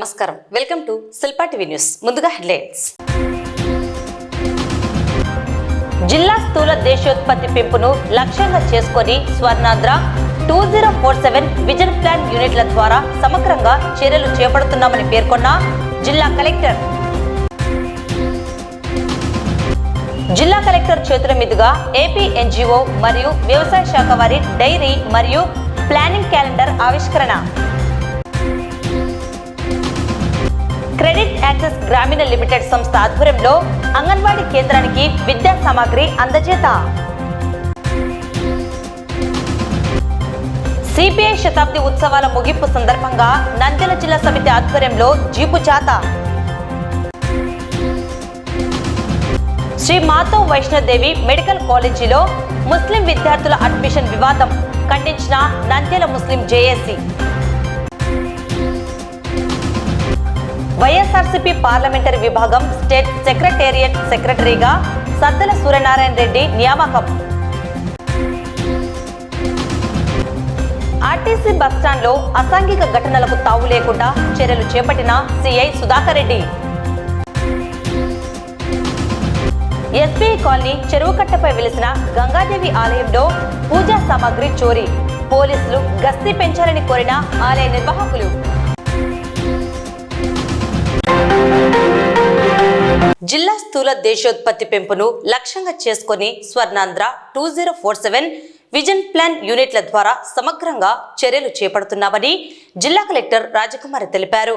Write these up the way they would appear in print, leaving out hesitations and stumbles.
నమస్కారం, welcome to Shilpa TV news. ముందుగా headlines. జిల్లా స్థూల దేశోత్పత్తి పెంపును లక్ష్యంగా చేసుకొని స్వర్ణాంధ్ర 2047 విజన్ ప్లాన్ యూనిట్ల ద్వారా సమగ్రంగా చర్యలు చేపడుతున్నామని పేర్కొన్న జిల్లా కలెక్టర్. జిల్లా కలెక్టర్ చేతుల మీదుగా ఏపీ ఎన్జిఓ మరియు వ్యవసాయ శాఖ వారి డైరీ మరియు ప్లానింగ్ క్యాలెండర్ ఆవిష్కరణ. క్రెడిట్ యాక్సెస్ గ్రామీణ లిమిటెడ్ సంస్థ ఆధ్వర్యంలో అంగన్వాడీ కేంద్రానికి విద్యా సామాగ్రి అందజేత. సిపిఐ శతాబ్ది ఉత్సవాల ముగింపు సందర్భంగా నంద్యాల జిల్లా సమితి ఆధ్వర్యంలో జీపు జాత. శ్రీ మాతా వైష్ణోదేవి మెడికల్ కాలేజీలో ముస్లిం విద్యార్థుల అడ్మిషన్ వివాదం ఖండించిన నంద్యాల ముస్లిం జేఏసీ. వైఎస్ఆర్సీపీ పార్లమెంటరీ విభాగం స్టేట్ సెక్రటేరియట్ సెక్రటరీగా సద్దల సూర్యనారాయణ రెడ్డి నియామకం. ఆర్టీసీ బస్టాండ్లో అసాంఘిక ఘటనలకు తావు లేకుండా చర్యలు చేపట్టిన CI Sudhakar Reddy. SBI colony చెరువుకట్టపై వెలిసిన గంగాదేవి ఆలయంలో పూజా సామాగ్రి చోరీ. పోలీసులు గస్తీ పెంచాలని కోరిన ఆలయ నిర్వాహకులు. జిల్లా స్థూల దేశోత్పత్తి పెంపును లక్ష్యంగా చేసుకుని స్వర్ణాంధ్ర 2047 విజన్ ప్లాన్ యూనిట్ల ద్వారా సమగ్రంగా చర్యలు చేపడుతున్నామని జిల్లా కలెక్టర్ రాజకుమారి తెలిపారు.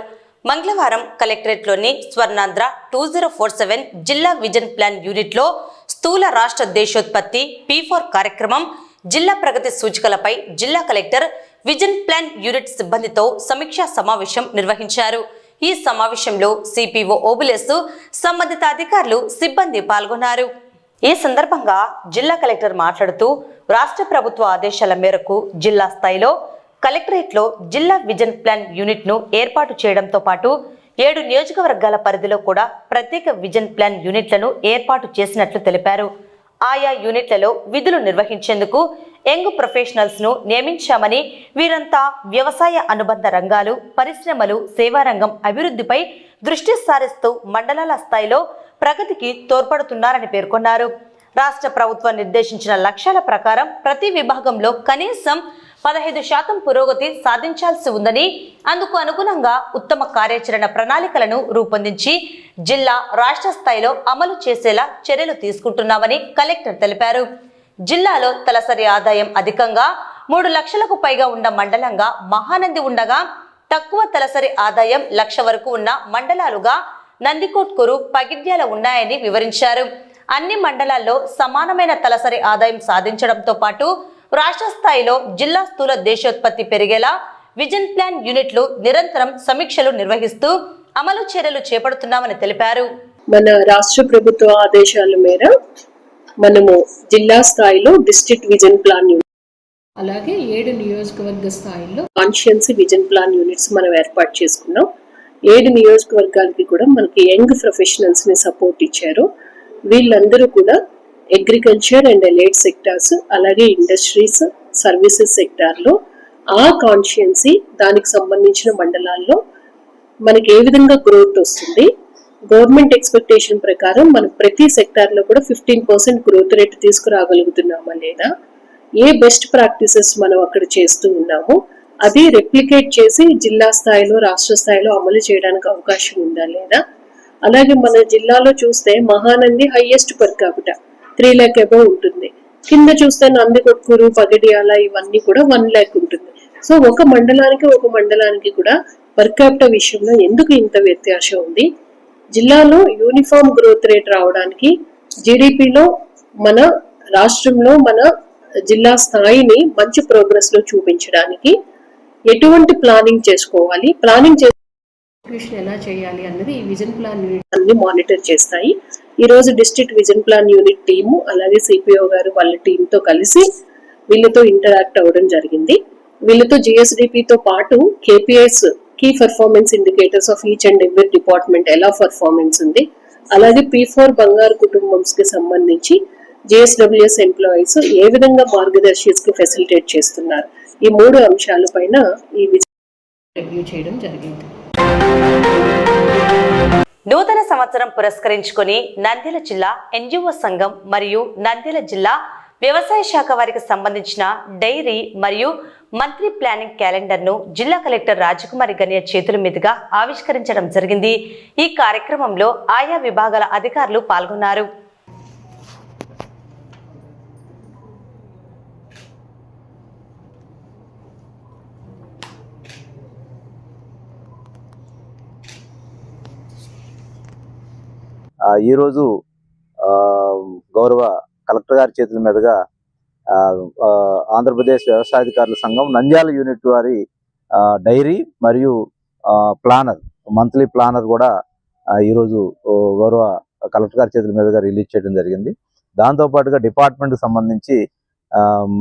మంగళవారం కలెక్టరేట్లోని స్వర్ణాంధ్ర 2047 జిల్లా విజన్ ప్లాన్ యూనిట్లో స్థూల రాష్ట్ర దేశోత్పత్తి P4 కార్యక్రమం, జిల్లా ప్రగతి సూచికలపై జిల్లా కలెక్టర్ విజన్ ప్లాన్ యూనిట్ సిబ్బందితో సమీక్షా సమావేశం నిర్వహించారు. ఈ సమావేశంలో సిపిఓ ఓబులేసు, సంబంధిత అధికారులు, సిబ్బంది పాల్గొన్నారు. ఈ సందర్భంగా జిల్లా కలెక్టర్ మాట్లాడుతూ రాష్ట్ర ప్రభుత్వ ఆదేశాల మేరకు జిల్లా స్థాయిలో కలెక్టరేట్లో జిల్లా విజన్ ప్లాన్ యూనిట్ ను ఏర్పాటు చేయడంతో పాటు 7 నియోజకవర్గాల పరిధిలో కూడా ప్రత్యేక విజన్ ప్లాన్ యూనిట్లను ఏర్పాటు చేసినట్లు తెలిపారు. ఆయా యూనిట్లలో విధులు నిర్వహించేందుకు యంగ్ ప్రొఫెషనల్స్ ను నియమించామని, వీరంతా వ్యవసాయ అనుబంధ రంగాలు, పరిశ్రమలు, సేవారంగం అభివృద్ధిపై దృష్టి సారిస్తూ మండలాల స్థాయిలో ప్రగతికి తోడ్పడుతున్నారని పేర్కొన్నారు. రాష్ట్ర ప్రభుత్వం నిర్దేశించిన లక్ష్యాల ప్రకారం ప్రతి విభాగంలో కనీసం 15% పురోగతి సాధించాల్సి ఉందని, అందుకు అనుగుణంగా ఉత్తమ కార్యాచరణ ప్రణాళికలను రూపొందించి జిల్లా, రాష్ట్ర స్థాయిలో అమలు చేసేలా చర్యలు తీసుకుంటున్నామని కలెక్టర్ తెలిపారు. జిల్లాలో తలసరి ఆదాయం అధికంగా 3 లక్షలకు పైగా ఉన్న మండలంగా మహానంది ఉండగా, తక్కువ తలసరి ఆదాయం 1 లక్ష వరకు ఉన్న మండలాలుగా నందికొట్కూరు, పగిడ్యాల ఉన్నాయని వివరించారు. అన్ని మండలాల్లో సమానమైన తలసరి ఆదాయం సాధించడంతో పాటు రాష్ట్ర స్థాయిలో జిల్లా స్థూల దేశోత్పత్తి పెరిగేలా విజన్ ప్లాన్ యూనిట్లు నిరంతరం సమీక్షలు నిర్వహిస్తూ అమలు చర్యలు చేపడుతున్నామని తెలిపారు. మన రాష్ట్ర ప్రభుత్వ ఆదేశాల మేర మనము జిల్లా స్థాయిలో డిస్ట్రిక్ట్ విజన్ ప్లాన్ యూనిట్, అలాగే 7 నియోజకవర్గ స్థాయిలో కాన్షియన్సీ విజన్ ప్లాన్ యూనిట్స్ మనం ఏర్పాటు చేసుకున్నాం. 7 నియోజకవర్గాలకి కూడా మనకి యంగ్ ప్రొఫెషనల్స్ ని సపోర్ట్ ఇచ్చారు. వీళ్ళందరూ కూడా అగ్రికల్చర్ అండ్ ఎలైడ్ సెక్టార్స్, అలాగే ఇండస్ట్రీస్, సర్వీసెస్ సెక్టార్లో ఆ కాన్షియన్సీ దానికి సంబంధించిన మండలాల్లో మనకి ఏ విధంగా గ్రోత్ వస్తుంది, గవర్నమెంట్ ఎక్స్పెక్టేషన్ ప్రకారం మనం ప్రతి సెక్టార్లో కూడా 15% గ్రోత్ రేట్ తీసుకురాగలుగుతున్నామా లేదా, ఏ బెస్ట్ ప్రాక్టీసెస్ మనం అక్కడ చేస్తూ ఉన్నామో అది రెప్లికేట్ చేసి జిల్లా స్థాయిలో, రాష్ట్ర స్థాయిలో అమలు చేయడానికి అవకాశం ఉందా లేదా. అలాగే మన జిల్లాలో చూస్తే Mahanandi highest per capita 3 lakh above ఉంటుంది. కింద చూస్తే నందికొట్కూరు, పగిడియాల ఇవన్నీ కూడా 1 lakh ఉంటుంది. సో ఒక మండలానికి కూడా పర్ క్యాపిటా విషయంలో ఎందుకు ఇంత వ్యత్యాసం ఉంది? జిల్లాలో యూనిఫామ్ గ్రోత్ రేట్ రావడానికి, జీడిపిలో మన రాష్ట్రంలో మన జిల్లా స్థాయిని మంచి ప్రోగ్రెస్ లో చూపించడానికి ఎటువంటి ప్లానింగ్ చేసుకోవాలి, ఎలా చేయాలి అన్నది ఈ విజన్ ప్లాన్ యూనిట్ అన్ని మానిటర్ చేస్తాయి. ఈ రోజు district vision plan unit team, అలాగే సిపిఓ గారు వాళ్ళ టీంతో కలిసి వీళ్ళతో ఇంటరాక్ట్ అవ్వడం జరిగింది. వీళ్ళతో జిఎస్డిపితో పాటు KPIs, key performance indicators of each and every department ఎలా పర్ఫార్మెన్స్ ఉంది, అలాగే P4 బంగారు కుటుంబంస్ కి సంబంధించి జిఎస్డబ్ల్యూఎస్ ఎంప్లాయీస్ ఏ విధంగా మార్గదర్శికి ఫెసిలిటేట్ చేస్తున్నారు, ఈ 3 అంశాలపైన ఈ రివ్యూ చేయడం జరిగింది. నూతన సంవత్సరం పురస్కరించుకొని నంద్యాల జిల్లా ఎన్జిఓ సంఘం మరియు నంద్యాల జిల్లా వ్యవసాయ శాఖ వారికి సంబంధించిన డైరీ మరియు మంత్లీ ప్లానింగ్ క్యాలెండర్ను జిల్లా కలెక్టర్ రాజకుమారి గనియ చేతుల మీదుగా ఆవిష్కరించడం జరిగింది. ఈ కార్యక్రమంలో ఆయా విభాగాల అధికారులు పాల్గొన్నారు. ఈరోజు గౌరవ కలెక్టర్ గారి చేతుల మీదుగా ఆంధ్రప్రదేశ్ వ్యవసాయాధికారుల సంఘం నంద్యాల యూనిట్ వారి డైరీ మరియు ప్లానర్ మంత్లీ ప్లానర్ కూడా ఈరోజు గౌరవ కలెక్టర్ గారి చేతుల మీదుగా రిలీజ్ చేయడం జరిగింది. దాంతోపాటుగా డిపార్ట్మెంట్కి సంబంధించి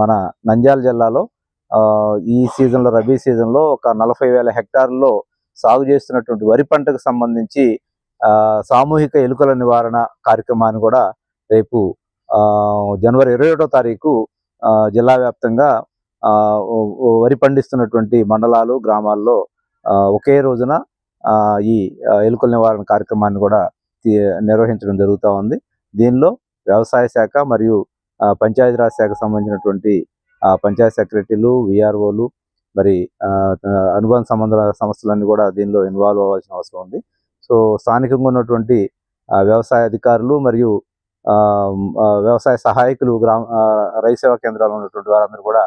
మన నంద్యాల జిల్లాలో ఈ సీజన్లో రబీ సీజన్లో ఒక 40,000 హెక్టార్లలో సాగు చేస్తున్నటువంటి వరి పంటకు సంబంధించి సామూహిక ఎలుకల నివారణ కార్యక్రమాన్ని కూడా రేపు జనవరి 21వ తారీఖు జిల్లా వ్యాప్తంగా వరి పండిస్తున్నటువంటి మండలాలు గ్రామాల్లో ఒకే రోజున ఈ ఎలుకల నివారణ కార్యక్రమాన్ని కూడా నిర్వహించడం జరుగుతూ ఉంది. దీనిలో వ్యవసాయ శాఖ మరియు పంచాయతీరాజ్ శాఖకు సంబంధించినటువంటి పంచాయత్ సెక్రటరీలు, విఆర్ఓలు, మరి అనుబంధ సంస్థలన్నీ కూడా దీనిలో ఇన్వాల్వ్ అవ్వాల్సిన అవసరం ఉంది. సో స్థానికంగా ఉన్నటువంటి వ్యవసాయ అధికారులు మరియు వ్యవసాయ సహాయకులు రైతు సేవా కేంద్రాలు ఉన్నటువంటి వారందరూ కూడా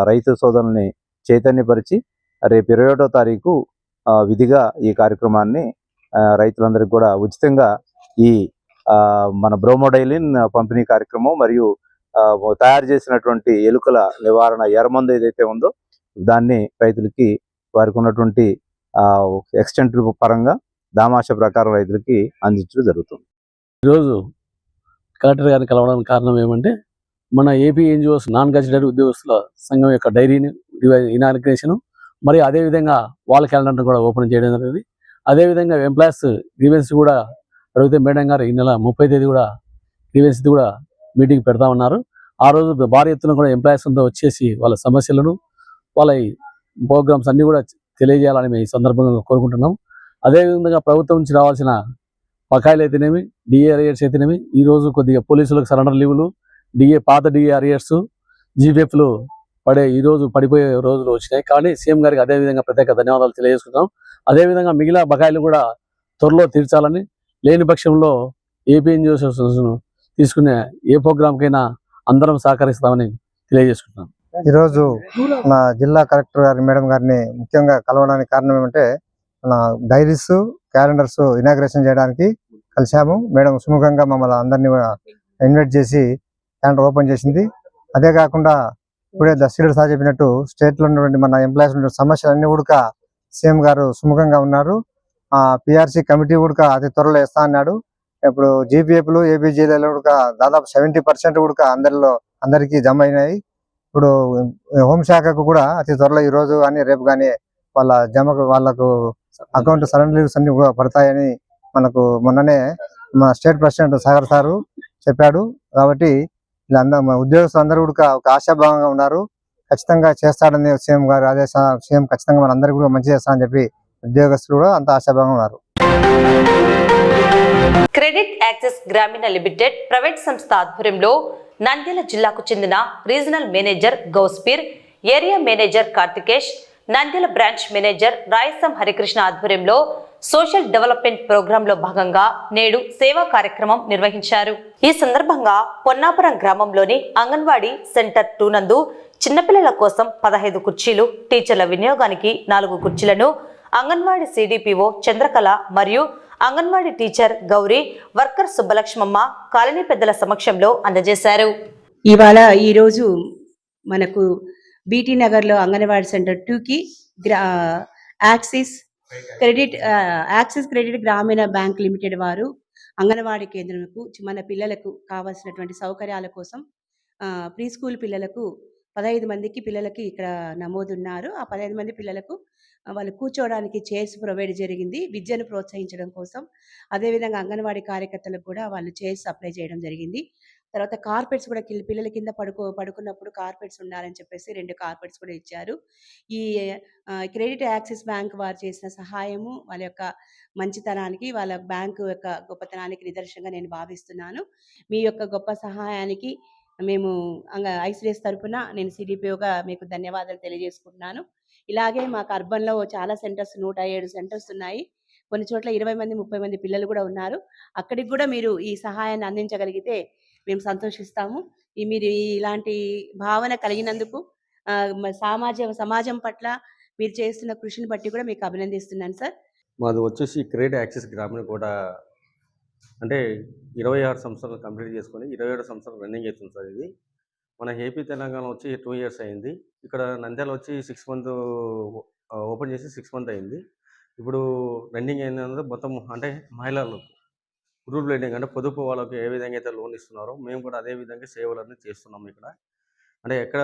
రైతు సోదరుల్ని చైతన్యపరిచి రేపు 21వ తారీఖు విధిగా ఈ కార్యక్రమాన్ని రైతులందరికీ కూడా ఉచితంగా ఈ మన బ్రోమోడైలిన్ పంపిణీ కార్యక్రమం మరియు తయారు చేసినటువంటి ఎలుకల నివారణ ఎర్రమందు ఏదైతే ఉందో దాన్ని రైతులకి వారికి ఉన్నటువంటి ఎక్స్టెంట్ పరంగా దామాష ప్రకారం రైతులకి అందించడం జరుగుతుంది. ఈరోజు కలెక్టర్ గారిని కలవడానికి కారణం ఏమంటే మన ఏపీ ఎన్జిఓస్ నాన్ గెజిటెడ్ ఉద్యోగస్తుల సంఘం యొక్క డైరీని ఇనాగ్రేషన్ మరి అదేవిధంగా వాళ్ళ క్యాలెండర్ని కూడా ఓపెన్ చేయడం జరిగింది. అదేవిధంగా ఎంప్లాయీస్ గ్రీవెన్స్ కూడా అడిగితే మేడం గారు ఈ నెల 30వ తేదీ కూడా గ్రీవెన్స్ కూడా మీటింగ్ పెడతా ఉన్నారు. ఆ రోజు భారీ ఎత్తున కూడా ఎంప్లాయీస్ అంతా వచ్చేసి వాళ్ళ సమస్యలను వాళ్ళ ప్రోగ్రామ్స్ అన్నీ కూడా తెలియజేయాలని మేము ఈ సందర్భంగా కోరుకుంటున్నాం. అదేవిధంగా ప్రభుత్వం నుంచి రావాల్సిన బకాయిలు అయితేనేమి, డిఏ అరియర్స్ అయితేనేమి, ఈరోజు కొద్దిగా పోలీసులకు సరెండర్ లీవులు, పాత డిఏ అరియర్స్, జీపీఎఫ్లు ఈరోజు పడిపోయే రోజులు వచ్చినాయి. కానీ సీఎం గారికి అదేవిధంగా ప్రత్యేక ధన్యవాదాలు తెలియజేసుకుంటాం. అదేవిధంగా మిగిలిన బకాయిలు కూడా త్వరలో తీర్చాలని, లేని పక్షంలో ఏపీ ఎన్జిఓస్ తీసుకునే ఏ ప్రోగ్రాంకైనా అందరం సహకరిస్తామని తెలియజేసుకుంటున్నాం. ఈరోజు మన జిల్లా కలెక్టర్ గారి మేడం గారిని ముఖ్యంగా కలవడానికి కారణం ఏమంటే మన డైరీస్ క్యాలెండర్స్ ఇనాగ్రేషన్ చేయడానికి కలిసాము. మేడం సుముఖంగా మమ్మల్ని అందరినీ ఇన్వైట్ చేసి క్యాలెండర్ ఓపెన్ చేసింది. అదే కాకుండా ఇప్పుడే దర్శకుడు సార్ చెప్పినట్టు స్టేట్ లో ఉన్నటువంటి మన ఎంప్లాయీస్ సమస్యలన్నీ కూడా సీఎం గారు సుముఖంగా ఉన్నారు. పిఆర్సీ కమిటీ కూడా అతి త్వరలో వేస్తా అన్నాడు. ఇప్పుడు జీపీఎఫ్లు, ఏపీజీలలో కూడా దాదాపు 70% కూడా అందరికీ జమ అయినాయి. ఇప్పుడు హోంశాఖకు కూడా అతి త్వరలో ఈ రోజు కానీ రేపు కానీ వాళ్ళకు అకౌంట్ సరెండర్ లీవ్స్ అన్ని కూడా పడతాయని మనకు మొన్ననే మన స్టేట్ ప్రెసిడెంట్ సాగర్ సారు చెప్పాడు. కాబట్టి ఉద్యోగస్తులు అందరూ కూడా ఒక ఆశాభావంగా ఉన్నారు. ఖచ్చితంగా చేస్తాడని సీఎం గారు సీఎం ఖచ్చితంగా మనందరికీ కూడా మంచి చేస్తారని చెప్పి ఉద్యోగస్తులు కూడా అంత ఆశాభావంగా ఉన్నారు. Credit access Grameen limited private సంస్థ ఆధ్వర్యంలో నంద్యాల జిల్లాకు చెందిన regional manager Gouspeer, area manager Karthikesh, Nandyal branch manager Rayasam Harikrishna ఆధ్వర్యంలో సోషల్ డెవలప్మెంట్ ప్రోగ్రాంలో భాగంగా నేడు సేవా కార్యక్రమం నిర్వహించారు. ఈ సందర్భంగా పొన్నాపురం గ్రామంలోని అంగన్వాడీ సెంటర్ 2 నందు చిన్నపిల్లల కోసం 15 కుర్చీలు, టీచర్ల వినియోగానికి 4 కుర్చీలను అంగన్వాడీ సిడిపిఓ చంద్రకళ మరియు anganwadi teacher Gauri, worker Subbalakshmamma colony పెద్దల సమక్షంలో అందజేశారు. ఈరోజు మనకు బీటీ నగర్లో అంగన్వాడీ సెంటర్ 2కి యాక్సిస్ క్రెడిట్ గ్రామీణ బ్యాంక్ లిమిటెడ్ వారు అంగన్వాడీ కేంద్రంకు మన పిల్లలకు కావాల్సినటువంటి సౌకర్యాల కోసం ప్రీ స్కూల్ పిల్లలకు 15 మందికి పిల్లలకి ఇక్కడ నమోదున్నారు. ఆ 15 మంది పిల్లలకు వాళ్ళు కూర్చోవడానికి చైర్స్ ప్రొవైడ్ జరిగింది విద్యను ప్రోత్సహించడం కోసం. అదేవిధంగా అంగన్వాడీ కార్యకర్తలకు కూడా వాళ్ళు చైర్స్ అప్లై చేయడం జరిగింది. తర్వాత కార్పెట్స్ కూడా పిల్లల కింద పడుకున్నప్పుడు కార్పెట్స్ ఉండాలని చెప్పేసి 2 కార్పెట్స్ కూడా ఇచ్చారు. ఈ క్రెడిట్ యాక్సిస్ బ్యాంక్ వారు చేసిన సహాయము వాళ్ళ యొక్క మంచితనానికి, వాళ్ళ బ్యాంకు యొక్క గొప్పతనానికి నిదర్శనంగా నేను భావిస్తున్నాను. మీ యొక్క గొప్ప సహాయానికి మేము ఐసిడిఎస్ తరపున నేను సిడిపిఓగా మీకు ధన్యవాదాలు తెలియజేసుకుంటున్నాను. ఇలాగే మాకు అర్బన్‌లో చాలా సెంటర్స్ 107 సెంటర్స్ ఉన్నాయి. కొన్ని చోట్ల 20 మంది, 30 మంది పిల్లలు కూడా ఉన్నారు. అక్కడికి కూడా మీరు ఈ సహాయాన్ని అందించగలిగితే మేము సంతోషిస్తాము. మీరు ఇలాంటి భావన కలిగినందుకు సమాజం పట్ల మీరు చేస్తున్న కృషిని బట్టి కూడా మీకు అభినందిస్తున్నాను సార్. మాది వచ్చేసి క్రెడిట్ యాక్సిస్ గ్రామీణ కూడా అంటే 26 సంవత్సరాలు కంప్లీట్ చేసుకొని 27 సంవత్సరాలు రన్నింగ్ అవుతుంది సార్. ఇది మన ఏపీ తెలంగాణ వచ్చి 2 ఇయర్స్ అయింది. ఇక్కడ నంద్యాల వచ్చి 6 మంత్ ఓపెన్ చేసి 6 మంత్ అయింది. ఇప్పుడు రన్నింగ్ అయింది మొత్తం అంటే మహిళలకు గ్రూప్ లెండింగ్ అంటే పొదుపు వాళ్ళకి ఏ విధంగా అయితే లోన్ ఇస్తున్నారో మేము కూడా అదే విధంగా సేవలన్నీ చేస్తున్నాము ఇక్కడ. అంటే ఎక్కడ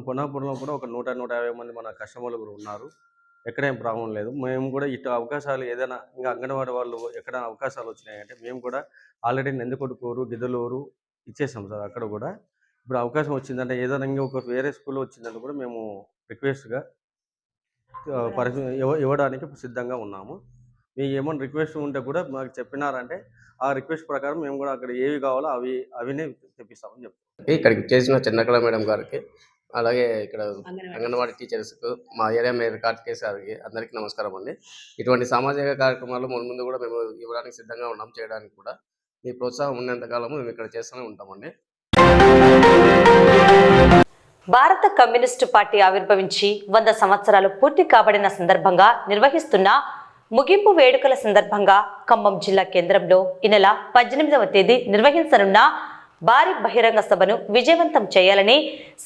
పొన్నాపురంలో కూడా ఒక 100-150 మంది మన కస్టమర్లు కూడా ఉన్నారు. ఎక్కడేం ప్రాబ్లం లేదు. మేము కూడా ఇటు అవకాశాలు ఏదైనా ఇంకా అంగన్వాడీ వాళ్ళు ఎక్కడ అవకాశాలు వచ్చినాయంటే మేము కూడా ఆల్రెడీ నందికొట్కూరు, గిద్దలూరు ఇచ్చేసాం సార్. అక్కడ కూడా ఇప్పుడు అవకాశం వచ్చిందంటే ఏదైనా ఇంకొక వేరే స్కూల్లో వచ్చిందంటే కూడా మేము రిక్వెస్ట్గా ఇవ్వడానికి సిద్ధంగా ఉన్నాము. మీకు ఏమైనా రిక్వెస్ట్ ఉంటే కూడా మాకు చెప్పినారంటే ఆ రిక్వెస్ట్ ప్రకారం మేము కూడా అక్కడ ఏవి కావాలో అవినే తెప్పిస్తామని చెప్తాం. ఇక్కడికి చేసిన చిన్నకళ మేడం గారికి, అలాగే ఇక్కడ అంగన్వాడీ టీచర్స్కు, మా ఏరియా మేయర్ కార్తికేయ సార్కి అందరికీ నమస్కారం అండి. ఇటువంటి సామాజిక కార్యక్రమాలు ముందు కూడా మేము ఇవ్వడానికి సిద్ధంగా ఉన్నాం, చేయడానికి కూడా. మీ ప్రోత్సాహం ఉన్నంతకాలము మేము ఇక్కడ చేస్తూనే ఉంటామండి. భారత కమ్యూనిస్టు పార్టీ ఆవిర్భవించి 100 సంవత్సరాలు పూర్తి కాబడిన సందర్భంగా నిర్వహిస్తున్న ముగింపు వేడుకల సందర్భంగా ఖమ్మం జిల్లా కేంద్రంలో ఈ నెల 18వ తేదీ నిర్వహించనున్న భారీ బహిరంగ సభను విజయవంతం చేయాలని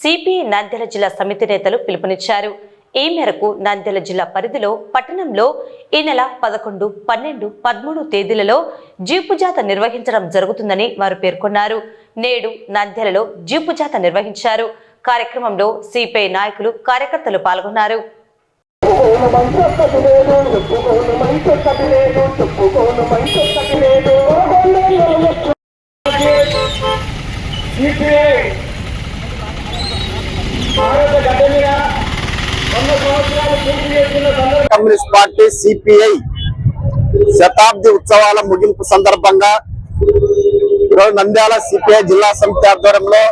సిపిఐ నంద్యాల జిల్లా సమితి నేతలు పిలుపునిచ్చారు. ఈ మేరకు నంద్యాల జిల్లా పరిధిలో పట్టణంలో ఈ నెల 11, 12, 13 తేదీలలో జీపు జాత నిర్వహించడం జరుగుతుందని వారు పేర్కొన్నారు. నేడు నంద్యాలలో జీపు జాత నిర్వహించారు. కార్యక్రమంలో సిపిఐ నాయకులు, కార్యకర్తలు పాల్గొన్నారు. కమ్యూనిస్ట్ పార్టీ సిపిఐ శతాబ్ది ఉత్సవాల ముగింపు సందర్భంగా ఈరోజు నంద్యాల సిపిఐ జిల్లా సమితి ఆధ్వర్యంలో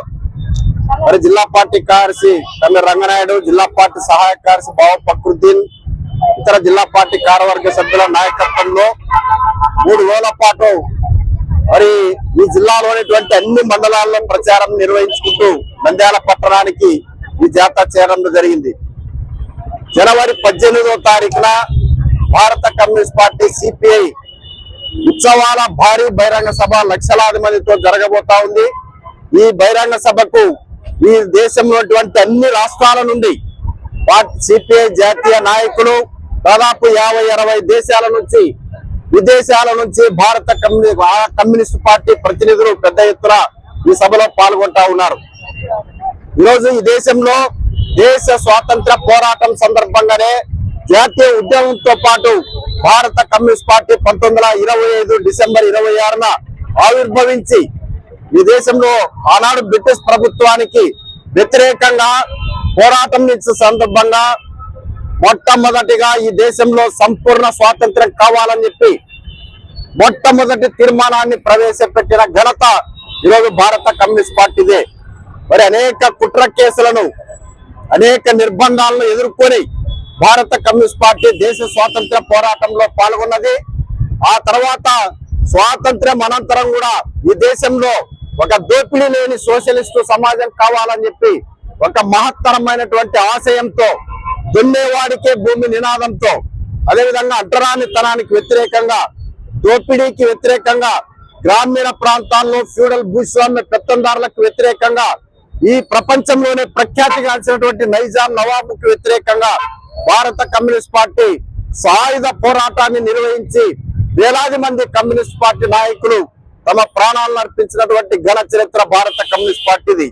మరి జిల్లా పార్టీ కార్యదర్శి తమ్మి రంగనాయుడు, జిల్లా పార్టీ సహాయ కార్యదర్శి బావ ఫక్రుద్దీన్, ఇతర జిల్లా పార్టీ కార్యవర్గ సభ్యుల నాయకత్వంలో 3 రోజుల పాటు మరి ఈ జిల్లాలోనేటువంటి అన్ని మండలాల్లో ప్రచారం నిర్వహించుకుంటూ నంద్యాల పట్టణానికి ఈ జాతర చేయడం జరిగింది. జనవరి 18వ తారీఖున భారత కమ్యూనిస్ట్ పార్టీ సిపిఐ ఉత్సవాల భారీ బహిరంగ సభ లక్షలాది మందితో జరగబోతా ఉంది. ఈ బహిరంగ సభకు ఈ దేశంలో అన్ని రాష్ట్రాల నుండి సిపిఐ జాతీయ నాయకులు దాదాపు 50-60 దేశాల నుంచి, విదేశాల నుంచి భారత కమ్యూనిస్ట్ పార్టీ ప్రతినిధులు పెద్ద ఎత్తున ఈ సభలో పాల్గొంటా ఉన్నారు. ఈరోజు ఈ దేశంలో దేశ స్వాతంత్ర పోరాటం సందర్భంగానే జాతీయ ఉద్యమంతో పాటు భారత కమ్యూనిస్ట్ పార్టీ 1925 డిసెంబర్ 26న ఆవిర్భవించి ఈ దేశంలో ఆనాడు బ్రిటిష్ ప్రభుత్వానికి వ్యతిరేకంగా పోరాటం సందర్భంగా మొట్టమొదటిగా ఈ దేశంలో సంపూర్ణ స్వాతంత్ర్యం కావాలని చెప్పి మొట్టమొదటి తీర్మానాన్ని ప్రవేశపెట్టిన ఘనత ఈరోజు భారత కమ్యూనిస్ట్ పార్టీదే. మరి అనేక కుట్ర కేసులను, అనేక నిర్బంధాలను ఎదుర్కొని భారత కమ్యూనిస్ట్ పార్టీ దేశ స్వాతంత్ర పోరాటంలో పాల్గొన్నది. ఆ తర్వాత స్వాతంత్ర్యం అనంతరం కూడా ఈ దేశంలో ఒక దోపిడీ లేని సోషలిస్టు సమాజం కావాలని చెప్పి ఒక మహత్తరమైనటువంటి ఆశయంతో, దున్నేవాడికే భూమి నినాదంతో, అదేవిధంగా అంటరానితనానికి వ్యతిరేకంగా, దోపిడీకి వ్యతిరేకంగా, గ్రామీణ ప్రాంతాల్లో ఫ్యూడల్ భూస్వామ్య పెత్తందారులకు వ్యతిరేకంగా, ఈ ప్రపంచంలోనే ప్రఖ్యాతిగాంచినటువంటి నైజాం నవాబుకు వ్యతిరేకంగా భారత కమ్యూనిస్ట్ పార్టీ సాయుధ పోరాటాన్ని నిర్వహించి వేలాది మంది కమ్యూనిస్ట్ పార్టీ నాయకులు తమ ప్రాణాలను అర్పించినటువంటి ఘన చరిత్ర భారత కమ్యూనిస్ట్ పార్టీది.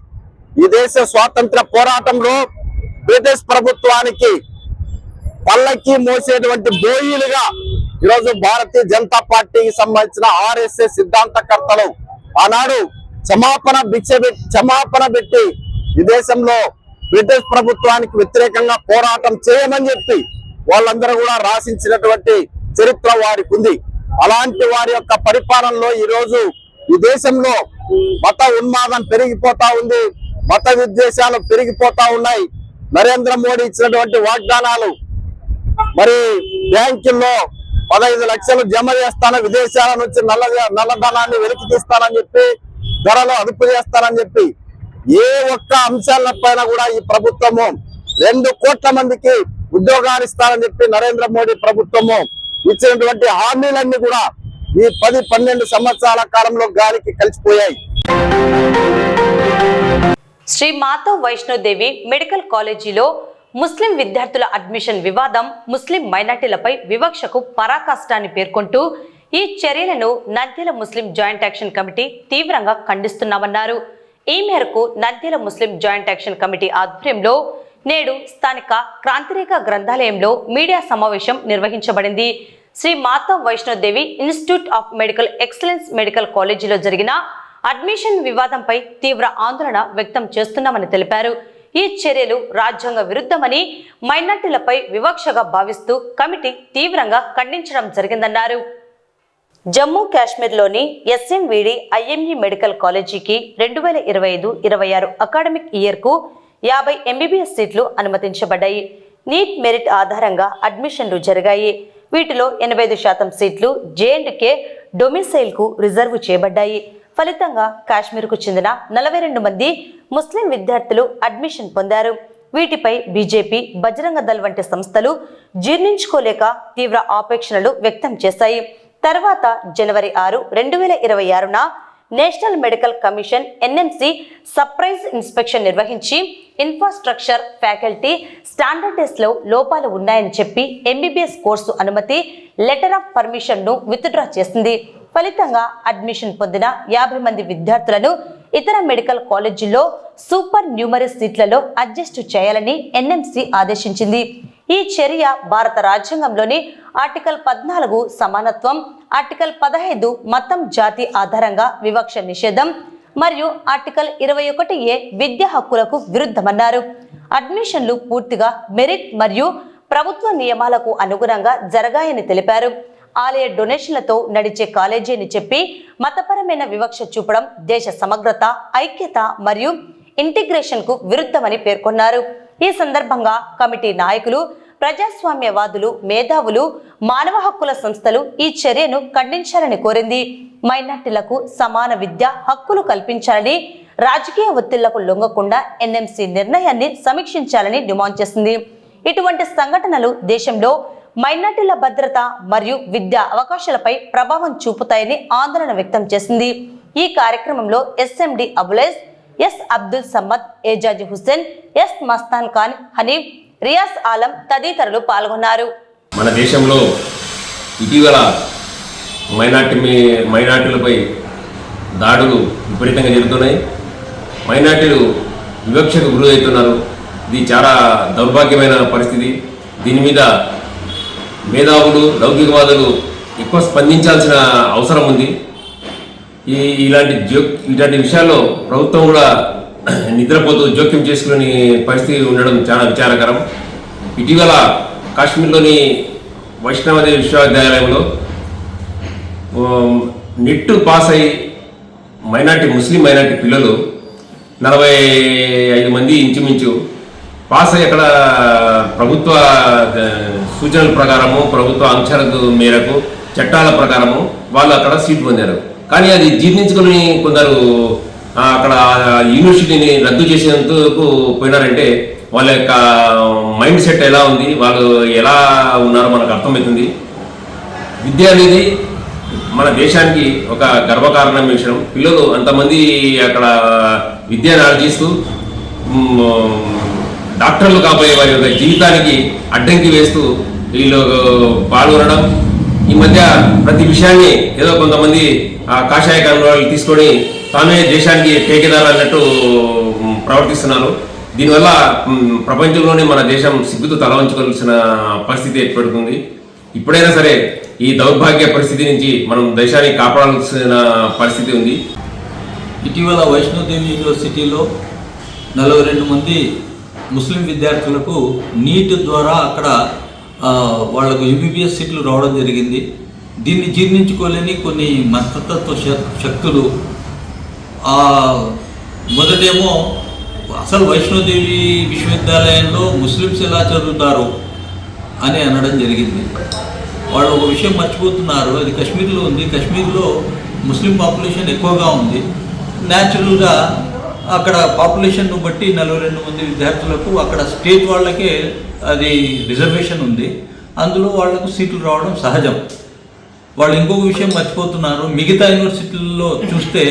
ఈ దేశ స్వాతంత్ర పోరాటంలో బ్రిటిష్ ప్రభుత్వానికి పల్లకి మోసేటువంటి బోయిలుగా ఈరోజు భారతీయ జనతా పార్టీకి సంబంధించిన RSS సిద్ధాంతకర్తలు ఆనాడు క్షమాపణ పెట్టి ఈ దేశంలో బ్రిటిష్ ప్రభుత్వానికి వ్యతిరేకంగా పోరాటం చేయమని చెప్పి వాళ్ళందరూ కూడా రాసించినటువంటి చరిత్ర వారికి ఉంది. అలాంటి వారి యొక్క పరిపాలనలో ఈ రోజు ఈ దేశంలో మత ఉన్మాదం పెరిగిపోతా ఉంది, మత విద్వేషాలు పెరిగిపోతా ఉన్నాయి. నరేంద్ర మోడీ ఇచ్చినటువంటి వాగ్దానాలు, మరి బ్యాంకుల్లో 15 లక్షలు జమ చేస్తాను, విదేశాల నుంచి నల్లధనాన్ని వెలికి తీస్తానని చెప్పి, ధరలు అదుపు చేస్తానని చెప్పి ఏ ఒక్క అంశాలపైన కూడా ఈ ప్రభుత్వము 2 కోట్ల మందికి ఉద్యోగాలు ఇస్తానని చెప్పి నరేంద్ర మోడీ ప్రభుత్వము ఇచ్చినటువంటి హామీలన్నీ కూడా ఈ 10-12 సంవత్సరాల కాలంలో గాలికి కలిసిపోయాయి. శ్రీ మాతా వైష్ణోదేవి మెడికల్ కాలేజీలో ముస్లిం విద్యార్థుల అడ్మిషన్ వివాదం ముస్లిం మైనార్టీలపై వివక్షకు పరాకాష్టాన్ని పేర్కొంటూ ఈ చర్యలను Nandyal Muslim joint action committee తీవ్రంగా ఖండిస్తున్నామన్నారు. ఈ మేరకు Nandyal Muslim joint action committee ఆధ్వర్యంలో నేడు స్థానిక క్రాంతిరేఖ గ్రంథాలయంలో మీడియా సమావేశం నిర్వహించబడింది. Shri Mata Vaishnodevi institute of medical excellence medical కాలేజీలో జరిగిన అడ్మిషన్ వివాదంపై తీవ్ర ఆందోళన వ్యక్తం చేస్తున్నామని తెలిపారు. ఈ చర్యలు రాజ్యాంగ విరుద్ధమని, మైనార్టీలపై వివక్షగా భావిస్తూ కమిటీ తీవ్రంగా ఖండించడం జరిగిందన్నారు. జమ్మూ కాశ్మీర్లోని ఎస్ఎంవిడి ఐఎంఈ మెడికల్ కాలేజీకి 2025-26 అకాడమిక్ ఇయర్కు 50 ఎంబీబీఎస్ సీట్లు అనుమతించబడ్డాయి. నీట్ మెరిట్ ఆధారంగా అడ్మిషన్లు జరిగాయి. వీటిలో 85% సీట్లు జేఎండ్కే డొమిసైల్కు రిజర్వ్ చేయబడ్డాయి. ఫలితంగా కాశ్మీర్కు చెందిన 42 మంది ముస్లిం విద్యార్థులు అడ్మిషన్ పొందారు. వీటిపై బీజేపీ, బజరంగ దళ్ వంటి సంస్థలు జీర్ణించుకోలేక తీవ్ర ఆపేక్షణలు వ్యక్తం చేశాయి. తర్వాత జనవరి 6, 2026న national medical commission NMC surprise inspection నిర్వహించి ఇన్ఫ్రాస్ట్రక్చర్, ఫ్యాకల్టీ, స్టాండర్డ్స్లో లోపాలు ఉన్నాయని చెప్పి ఎంబీబీఎస్ కోర్సు అనుమతి లెటర్ ఆఫ్ పర్మిషన్ను విత్డ్రా చేసింది. ఫలితంగా అడ్మిషన్ పొందిన 50 మంది విద్యార్థులను ఇతర మెడికల్ కాలేజీల్లో సూపర్ న్యూమరస్ సీట్లలో అడ్జస్ట్ చేయాలని ఎన్ఎంసి ఆదేశించింది. ఈ చర్య భారత రాజ్యాంగంలోని ఆర్టికల్ 14 సమానత్వం, ఆర్టికల్ 15 మతం, జాతి ఆధారంగా వివక్ష నిషేధం మరియు ఆర్టికల్ 21A విద్యా హక్కులకు విరుద్ధమన్నారు. అడ్మిషన్లు పూర్తిగా మెరిట్ మరియు ప్రభుత్వ నియమాలకు అనుగుణంగా జరగాయని తెలిపారు. ఆలయ డొనేషన్లతో నడిచే కాలేజీ అని చెప్పి మతపరమైన వివక్ష చూపడం దేశ సమగ్రత, ఐక్యత మరియు ఇంటిగ్రేషన్కు విరుద్ధమని పేర్కొన్నారు. ఈ సందర్భంగా కమిటీ నాయకులు, ప్రజాస్వామ్యవాదులు, మేధావులు, మానవ హక్కుల సంస్థలు ఈ చర్యను ఖండించాలని కోరింది. మైనార్టీలకు సమాన విద్యా హక్కులు కల్పించాలని, రాజకీయ ఒత్తిళ్లకు లొంగకుండా ఎన్ఎంసి నిర్ణయాన్ని సమీక్షించాలని డిమాండ్ చేసింది. ఇటువంటి సంఘటనలు దేశంలో మైనార్టీల భద్రత మరియు విద్యా అవకాశాలపై ప్రభావం చూపుతాయని ఆందోళన వ్యక్తం చేసింది. ఈ కార్యక్రమంలో SMD Abulaiz, S Abdul Samad, Ejaz Hussain, S Mastan Khan, Hanif, Riyaz Alam తదితరులు పాల్గొన్నారు. మన దేశంలో ఇటీవల మైనార్టీలపై దాడులు విపరీతంగా జరుగుతున్నాయి. మైనార్టీలు వివక్షకు గురవుతున్నారు. ఇది చాలా దౌర్భాగ్యమైన పరిస్థితి. దీని మీద మేధావులు, లౌకికవాదులు ఎక్కువ స్పందించాల్సిన అవసరం ఉంది. ఇలాంటి విషయాల్లో ప్రభుత్వం కూడా నిద్రపోతూ జోక్యం చేసుకునే పరిస్థితి ఉండడం చాలా విచారకరం. ఇటీవల కాశ్మీర్లోని వైష్ణవదేవి విశ్వవిద్యాలయంలో నెట్ పాస్ అయి ముస్లిం మైనార్టీ పిల్లలు 45 మంది ఇంచుమించు పాస్ అయ్యి అక్కడ ప్రభుత్వ సూచనల ప్రకారము, ప్రభుత్వ ఆంక్షల మేరకు, చట్టాల ప్రకారము వాళ్ళు అక్కడ సీట్ పొందారు. కానీ అది జీర్ణించుకుని కొందరు అక్కడ యూనివర్సిటీని రద్దు చేసేందుకు పోయినారంటే వాళ్ళ యొక్క మైండ్ సెట్ ఎలా ఉంది, వాళ్ళు ఎలా ఉన్నారో మనకు అర్థమవుతుంది. విద్య అనేది మన దేశానికి ఒక గర్వకారణమైన విషయం. పిల్లలు అంతమంది అక్కడ విద్యను ఆర్జిస్తూ డాక్టర్లు కాబోయే వారి యొక్క జీవితానికి అడ్డంకి వేస్తూ వీళ్ళు పాల్గొనడం. ఈ మధ్య ప్రతి విషయాన్ని ఏదో కొంతమంది కాషాయ కండువాలు తీసుకొని తామే దేశానికి టేకేదారు అన్నట్టు ప్రవర్తిస్తున్నారు. దీనివల్ల ప్రపంచంలోనే మన దేశం సిగ్గుతో తల వంచుకోవాల్సిన పరిస్థితి ఏర్పడుతుంది. ఇప్పుడైనా సరే ఈ దౌర్భాగ్య పరిస్థితి నుంచి మనం దేశాన్ని కాపాడాల్సిన పరిస్థితి ఉంది. ఇటీవల వైష్ణోదేవి యూనివర్సిటీలో 42 మంది ముస్లిం విద్యార్థులకు నీట్ ద్వారా అక్కడ వాళ్లకు ఎంబీబీఎస్ సీట్లు రావడం జరిగింది. దీన్ని జీర్ణించుకోలేని కొన్ని మతతత్వ శక్తులు మొదటేమో అసలు వైష్ణోదేవి విశ్వవిద్యాలయంలో ముస్లిమ్స్ ఎలా చదువుతారు అని అనడం జరిగింది. వాళ్ళు ఒక విషయం మర్చిపోతున్నారు, అది కాశ్మీర్లో ఉంది. కాశ్మీర్లో ముస్లిం పాపులేషన్ ఎక్కువగా ఉంది. న్యాచురల్గా అక్కడ పాపులేషన్ను బట్టి 42 మంది విద్యార్థులకు అక్కడ స్టేట్ వాళ్ళకే అది రిజర్వేషన్ ఉంది, అందులో వాళ్లకు సీట్లు రావడం సహజం. వాళ్ళు ఇంకొక విషయం మర్చిపోతున్నారు, మిగతా యూనివర్సిటీల్లో చూస్తే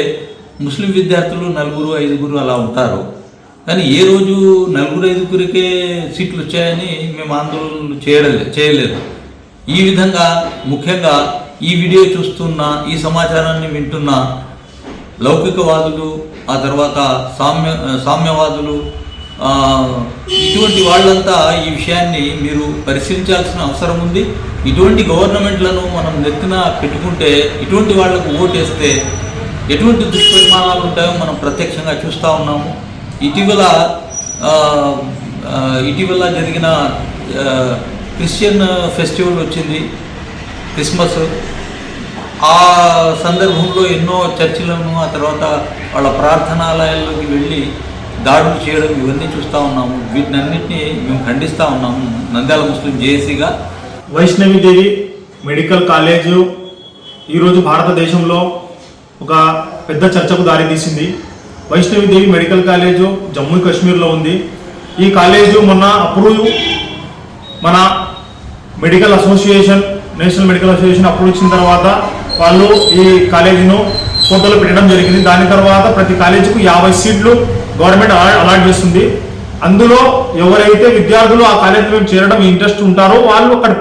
ముస్లిం విద్యార్థులు 4-5 అలా ఉంటారు. కానీ ఏ రోజు 4-5కే సీట్లు వచ్చాయని మేము ఆందోళనలు చేయలేదు. ఈ విధంగా ముఖ్యంగా ఈ వీడియో చూస్తున్న, ఈ సమాచారాన్ని వింటున్న లౌకికవాదులు, ఆ తర్వాత సామ్యవాదులు, ఇటువంటి వాళ్ళంతా ఈ విషయాన్ని మీరు పరిశీలించాల్సిన అవసరం ఉంది. ఇటువంటి గవర్నమెంట్లను మనం నెత్తిన పెట్టుకుంటే, ఇటువంటి వాళ్లకు ఓటేస్తే ఎటువంటి దుష్పరిమాణాలు ఉంటాయో మనం ప్రత్యక్షంగా చూస్తూ ఉన్నాము. ఇటీవల జరిగిన క్రిస్టియన్ ఫెస్టివల్ వచ్చింది, క్రిస్మస్. ఆ సందర్భంలో ఎన్నో చర్చిలను, ఆ తర్వాత వాళ్ళ ప్రార్థనాలయాల్లోకి వెళ్ళి దాడులు చేయడం, ఇవన్నీ చూస్తూ ఉన్నాము. వీటినన్నింటినీ మేము ఖండిస్తూ ఉన్నాము నంద్యాల ముస్లిం జేఏసీగా. వైష్ణవిదేవి మెడికల్ కాలేజు ఈరోజు భారతదేశంలో ఒక పెద్ద చర్చకు దారితీసింది. వైష్ణవిదేవి మెడికల్ కాలేజు జమ్మూ కాశ్మీర్లో ఉంది. ఈ కాలేజు మొన్న అప్రూవ్, మన medical association, national medical association approve ఇచ్చిన తర్వాత వాళ్ళు ఈ కాలేజీను ఫోటోలో పెట్టడం జరిగింది. దాని తర్వాత ప్రతి కాలేజీకు 50 సీట్లు గవర్నమెంట్ అలాట్ చేస్తుంది. అందులో ఎవరైతే విద్యార్థులు ఆ కాలేజీలో చేరడం ఇంట్రెస్ట్ ఉంటారో వాళ్ళు అక్కడ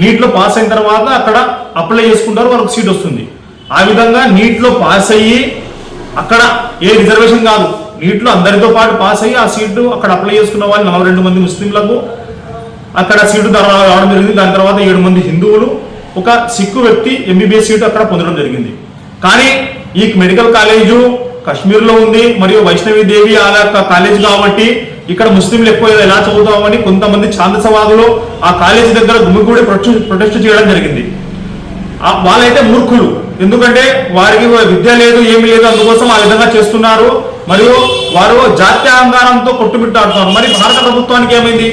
నీట్లో పాస్ అయిన తర్వాత అక్కడ అప్లై చేసుకుంటారు, వాళ్ళకి సీట్ వస్తుంది. ఆ విధంగా నీట్లో పాస్ అయ్యి అక్కడ ఏ రిజర్వేషన్ కాదు, నీట్లో అందరితో పాటు పాస్ అయ్యి ఆ సీటు అక్కడ అప్లై చేసుకున్న వాళ్ళు 42 మంది ముస్లింలకు అక్కడ సీటు రావడం జరిగింది. దాని తర్వాత 7 మంది హిందువులు, ఒక సిక్కు వ్యక్తి ఎంబీబీఎస్ సీటు అక్కడ పొందడం జరిగింది. కానీ ఈ మెడికల్ కాలేజు కాశ్మీర్లో ఉంది మరియు వైష్ణవిదేవి కాలేజ్ కాబట్టి ఇక్కడ ముస్లింలు ఎక్కువ ఎలా చదువుతామని కొంతమంది ఛాందసవాదులు ఆ కాలేజీ దగ్గర గుమిగూడి ప్రొటెస్ట్ చేయడం జరిగింది. వాళ్ళైతే మూర్ఖులు, ఎందుకంటే వారికి విద్య లేదు, ఏమీ లేదు, అందుకోసం ఆ విధంగా చేస్తున్నారు. మరియు వారు జాత్యాంగారంతో కొట్టుమిట్టాడుతున్నారు. మరి భారత ప్రభుత్వానికి ఏమైంది?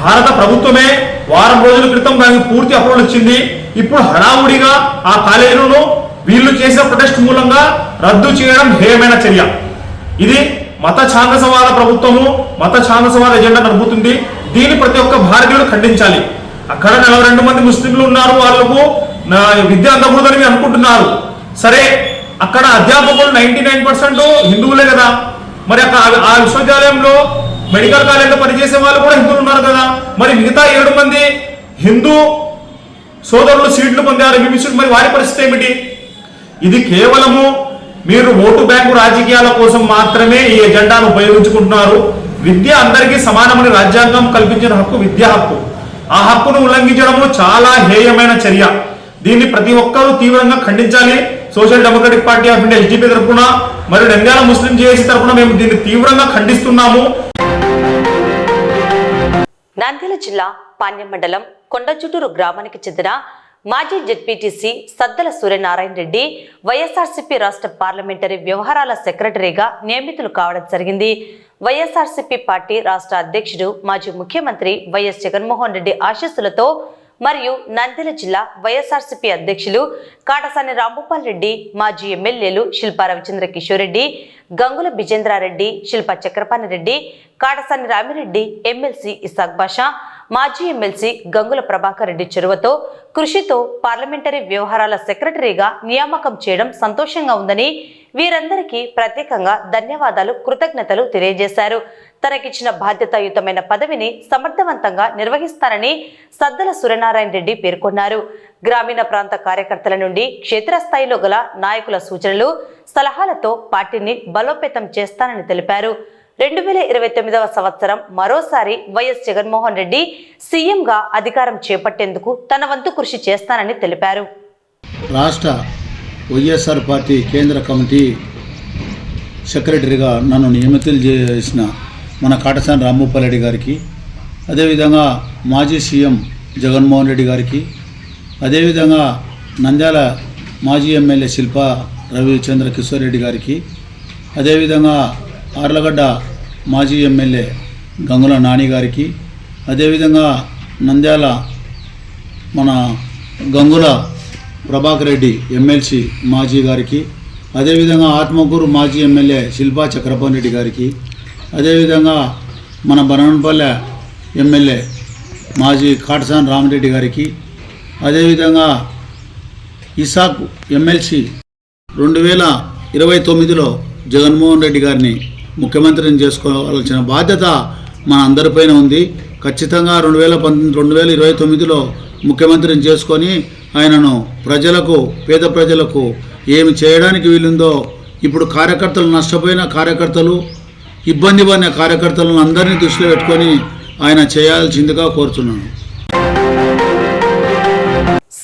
భారత ప్రభుత్వమే వారం రోజుల క్రితం దానికి పూర్తి అప్రూవల్ ఇచ్చింది. ఇప్పుడు హడావుడిగా ఆ కాలేజీలను వీళ్ళు చేసిన ప్రొటెస్ట్ మూలంగా రద్దు చేయడం హేయమైన చర్య. ఇది మత ఛాందసవాద ప్రభుత్వము, మత ఛాందసవాద ఎజెండా నడుపుతుంది. దీన్ని ప్రతి ఒక్క భారతీయుడు ఖండించాలి. అక్కడ 42 మంది ముస్లింలు ఉన్నారు, వాళ్లకు విద్య అందకూడదని అనుకుంటున్నారు. సరే, అక్కడ అధ్యాపకులు 99% హిందువులే కదా. మరి ఆ విశ్వవిద్యాలయంలో మెడికల్ కాలేజీలో పనిచేసే వాళ్ళు కూడా హిందువులు ఉన్నారు కదా. మరి మిగతా 7 మంది హిందూ సోదరులు సీట్లు పొందారు ఎంబీబీఎస్, మరి వారి పరిస్థితి ఏమిటి? ఇది కేవలము మీరు ఓటు బ్యాంకు రాజకీయాల కోసం మాత్రమే ఈ ఎజెండాను ఉపయోగించుకుంటున్నారు. విద్య అందరికీ సమానమని రాజ్యాంగం కల్పించిన హక్కు విద్యా హక్కు. ఆ హక్కును ఉల్లంఘించడము చాలా హేయమైన చర్య. దీన్ని ప్రతి ఒక్కరూ తీవ్రంగా ఖండించాలి. Social democratic party of India SDP తరఫున మరియు నంద్యాల ముస్లిం జేఏసీ తరఫున మేము దీన్ని తీవ్రంగా ఖండిస్తున్నాము. నంద్యాల జిల్లా పాణ్యం మండలం కొండచుట్టూరు గ్రామానికి చెందిన మాజీ జెడ్పీటీసీ సద్దల సూర్యనారాయణ రెడ్డి వైఎస్ఆర్సీపీ రాష్ట్ర పార్లమెంటరీ వ్యవహారాల సెక్రటరీగా నియమితులు కావడం జరిగింది. వైఎస్ఆర్సీపీ పార్టీ రాష్ట్ర అధ్యక్షుడు మాజీ ముఖ్యమంత్రి వైఎస్ జగన్మోహన్ రెడ్డి ఆశీస్సులతో మరియు నంద్యాల జిల్లా వైఎస్ఆర్సీపీ అధ్యక్షులు కాటసాని రాంభూపాల్ రెడ్డి, మాజీ ఎమ్మెల్యేలు శిల్పా రవిచంద్ర కిషోర్ రెడ్డి, గంగుల బిజేంద్రారెడ్డి, శిల్పా చక్రపాణి రెడ్డి, కాటసాని రామిరెడ్డి, ఎమ్మెల్సీ ఇసాక్ బాషా, మాజీ ఎమ్మెల్సీ గంగుల ప్రభాకర్ రెడ్డి చొరవతో కృషితో పార్లమెంటరీ వ్యవహారాల సెక్రటరీగా నియామకం చేయడం సంతోషంగా ఉందని, వీరందరికీ ప్రత్యేకంగా ధన్యవాదాలు, కృతజ్ఞతలు తెలియజేశారు. తనకిచ్చిన బాధ్యతాయుతమైన పదవిని సమర్థవంతంగా నిర్వహిస్తారని సద్దల సూర్యనారాయణ రెడ్డి పేర్కొన్నారు. గ్రామీణ ప్రాంత కార్యకర్తల నుండి క్షేత్రస్థాయిలో గల నాయకుల సూచనలు, సలహాలతో పార్టీని బలోపేతం చేస్తానని తెలిపారు. 2029వ సంవత్సరం మరోసారి వైఎస్ జగన్మోహన్ రెడ్డి సీఎంగా అధికారం చేపట్టేందుకు తన వంతు కృషి చేస్తానని తెలిపారు. రాష్ట్ర వైఎస్ఆర్ పార్టీ కేంద్ర కమిటీ సెక్రటరీగా నన్ను నియమితులు చేసిన మన కాటసాని రాంభూపాల్ రెడ్డి గారికి, అదేవిధంగా మాజీ సీఎం జగన్మోహన్ రెడ్డి గారికి, అదేవిధంగా నంద్యాల మాజీ ఎమ్మెల్యే శిల్పా రవిచంద్ర కిషోర్ రెడ్డి గారికి, అదేవిధంగా ఆర్లగడ్డ మాజీ ఎమ్మెల్యే గంగుల నాని గారికి, అదేవిధంగా నంద్యాల మన గంగుల ప్రభాకర్ రెడ్డి ఎమ్మెల్సీ మాజీ గారికి, అదేవిధంగా ఆత్మకూరు మాజీ ఎమ్మెల్యే శిల్పా చక్రపాణి రెడ్డి గారికి, అదేవిధంగా మన బనవనపల్లె ఎమ్మెల్యే మాజీ కాటసాని రామరెడ్డి గారికి, అదేవిధంగా ఇసాక్ ఎమ్మెల్సీ 2029లో జగన్మోహన్ రెడ్డి గారిని ముఖ్యమంత్రిని చేసుకోవాల్సిన బాధ్యత మన అందరిపైన ఉంది. ఖచ్చితంగా 2029లో ముఖ్యమంత్రిని చేసుకొని ఆయనను ప్రజలకు, పేద ప్రజలకు ఏమి చేయడానికి వీలుందో, ఇప్పుడు కార్యకర్తలు నష్టపోయిన కార్యకర్తలు, ఇబ్బంది పడిన కార్యకర్తలను అందరినీ దృష్టిలో పెట్టుకొని ఆయన చేయాల్సిందిగా కోరుతున్నాను.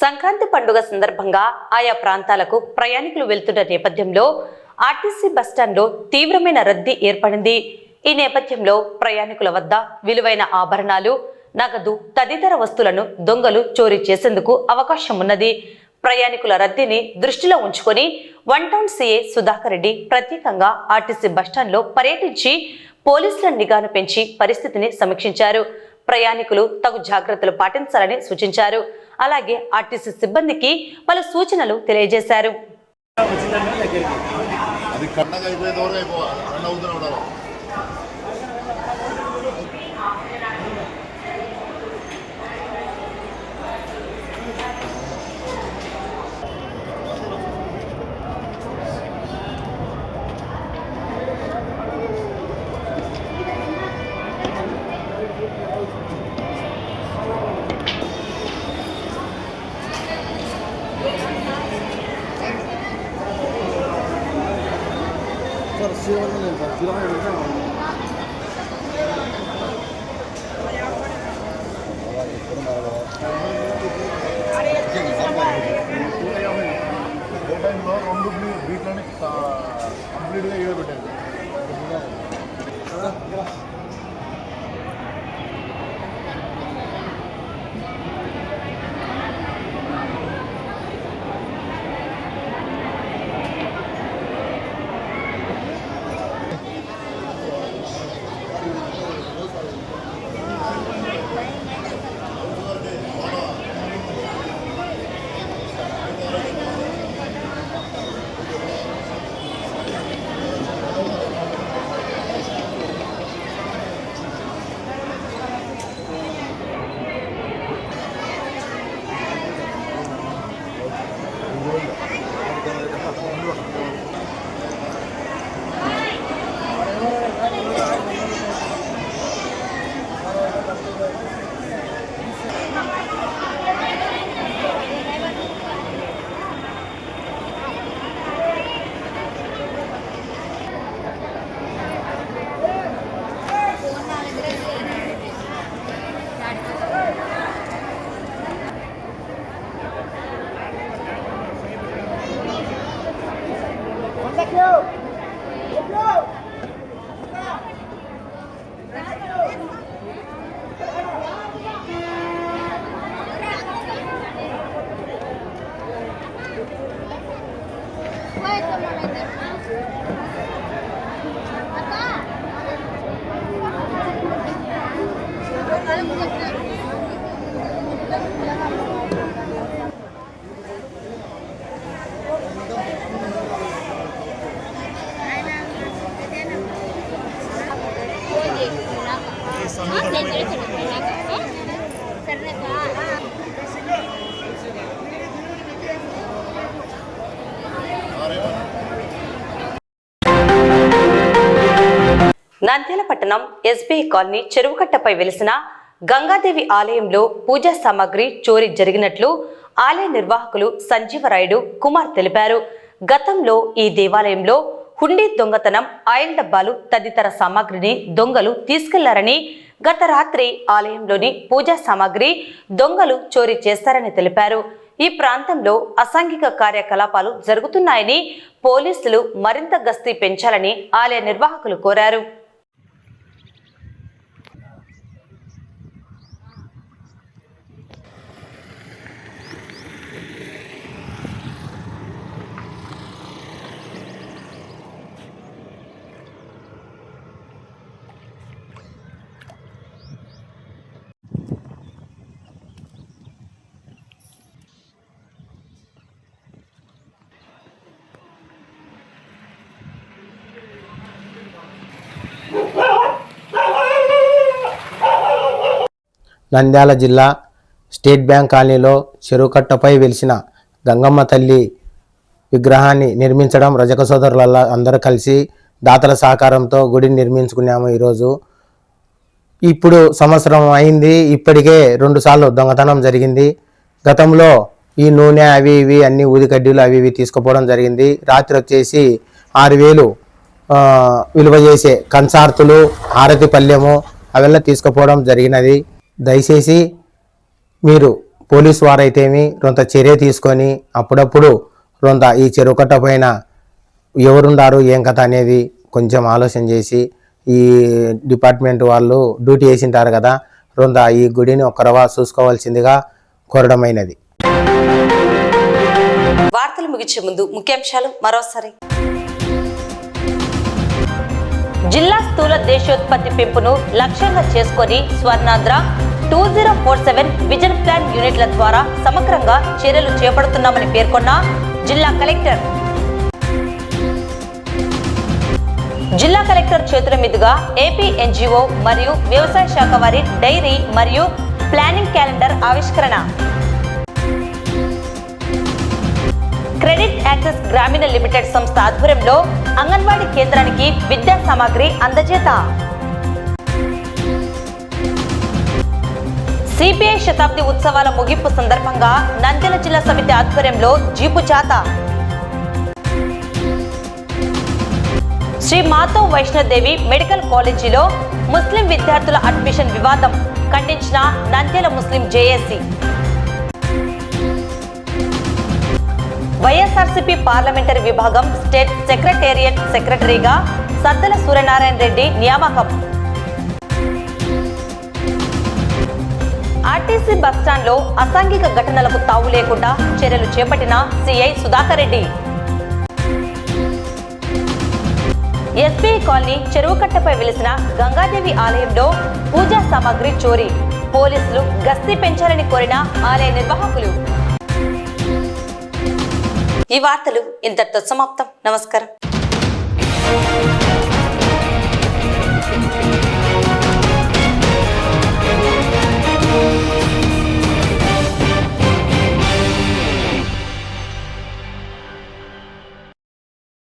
సంక్రాంతి పండుగ సందర్భంగా ఆయా ప్రాంతాలకు ప్రయాణికులు వెళ్తున్న నేపథ్యంలో ఆర్టీసీ బస్టాండ్లో తీవ్రమైన రద్దీ ఏర్పడింది. ఈ నేపథ్యంలో ప్రయాణికుల వద్ద విలువైన ఆభరణాలు, నగదు తదితర వస్తువులను దొంగలు చోరీ చేసేందుకు అవకాశం ఉన్నది. ప్రయాణికుల రద్దీని దృష్టిలో ఉంచుకొని one town CA Sudhakar Reddy ప్రత్యేకంగా ఆర్టీసీ బస్టాండ్లో పర్యటించి పోలీసుల నిఘాను పెంచి పరిస్థితిని సమీక్షించారు. ప్రయాణికులు తగు జాగ్రత్తలు పాటించాలని సూచించారు. అలాగే ఆర్టీసీ సిబ్బందికి పలు సూచనలు తెలియజేశారు. నంద్యాల పట్టణం ఎస్బీఐ కాలనీ చెరువుకట్టపై వెలిసిన గంగాదేవి ఆలయంలో పూజా సామాగ్రి చోరీ జరిగినట్లు ఆలయ నిర్వాహకులు సంజీవరాయుడు కుమార్ తెలిపారు. గతంలో ఈ దేవాలయంలో హుండీ దొంగతనం, ఆయిల్ డబ్బాలు తదితర సామాగ్రిని దొంగలు తీసుకెళ్లారని, గత రాత్రి ఆలయంలోని పూజా సామాగ్రి దొంగలు చోరీ చేస్తారని తెలిపారు. ఈ ప్రాంతంలో అసాంఘిక కార్యకలాపాలు జరుగుతున్నాయని పోలీసులు మరింత గస్తీ పెంచాలని ఆలయ నిర్వాహకులు కోరారు. నంద్యాల జిల్లా స్టేట్ బ్యాంక్ కాలనీలో చెరువుకట్టపై వెలిసిన గంగమ్మ తల్లి విగ్రహాన్ని నిర్మించడం రజక సోదరుల అందరూ కలిసి దాతల సహకారంతో గుడిని నిర్మించుకున్నాము. ఈరోజు ఇప్పుడు సంవత్సరం అయింది. ఇప్పటికే 2 సార్లు దొంగతనం జరిగింది. గతంలో ఈ నూనె అవి ఇవి అన్ని ఊదికడ్డీలు అవి ఇవి తీసుకుపోవడం జరిగింది. రాత్రి వచ్చేసి 6,000 విలువ చేసే కంచార్తులు, హారతి పల్లెము అవెల్లా తీసుకుపోవడం జరిగినది. దయచేసి మీరు పోలీసు వారైతేమి కొంత చర్య తీసుకొని అప్పుడప్పుడు కొంత ఈ చెరువుకట్ట పైన ఎవరుండారు ఏం కథ అనేది కొంచెం ఆలోచన చేసి ఈ డిపార్ట్మెంట్ వాళ్ళు డ్యూటీ వేసింటారు కదా, కొంత ఈ గుడిని ఒక్కరవా చూసుకోవాల్సిందిగా కోరడమైనది. వార్తలు ముగించే ముందు ముఖ్యాంశాలు మరోసారి. జిల్లా స్థూల దేశోత్పత్తి పెంపును లక్ష్యంగా చేసుకొని స్వర్ణాంధ్ర 2047 విజన్ ప్లాన్ యూనిట్ల ద్వారా సమగ్రంగా చర్యలు చేపడుతున్నామని పేర్కొన్న జిల్లా కలెక్టర్. జిల్లా కలెక్టర్ చేతుల మీదుగా ఏపీ ఎన్జిఓ మరియు వ్యవసాయ శాఖ వారి డైరీ మరియు ప్లానింగ్ క్యాలెండర్ ఆవిష్కరణ. క్రెడిట్ యాక్సెస్ గ్రామీణ లిమిటెడ్ సంస్థ ఆధ్వర్యంలో అంగన్వాడీ కేంద్రానికి విద్యా సామాగ్రి అందజేత. సిపిఐ శతాబ్ది ఉత్సవాల ముగింపు సందర్భంగా నంద్యాల జిల్లా సమితి ఆధ్వర్యంలో జీపు జాత. శ్రీ మాతో వైష్ణోదేవి మెడికల్ కాలేజీలో ముస్లిం విద్యార్థుల అడ్మిషన్ వివాదం ఖండించిన నంద్యాల ముస్లిం జేఏసీ. వైఎస్ఆర్సీపీ పార్లమెంటరీ విభాగం స్టేట్ సెక్రటేరియట్ సెక్రటరీగా సద్దల సూర్యనారాయణ రెడ్డి నియామకం. ఆర్టీసీ బస్టాండ్లో అసాంఘిక ఘటనలకు తావు లేకుండా చర్యలు చేపట్టిన CI Sudhakar Reddy. SBI colony చెరువుకట్టపై వెలిసిన గంగాదేవి ఆలయంలో పూజా సామాగ్రి చోరీ. పోలీసులు గస్తీ పెంచాలని కోరిన ఆలయ నిర్వాహకులు. ఈ వార్తలు ఇంతటితో సమాప్తం. నమస్కారం.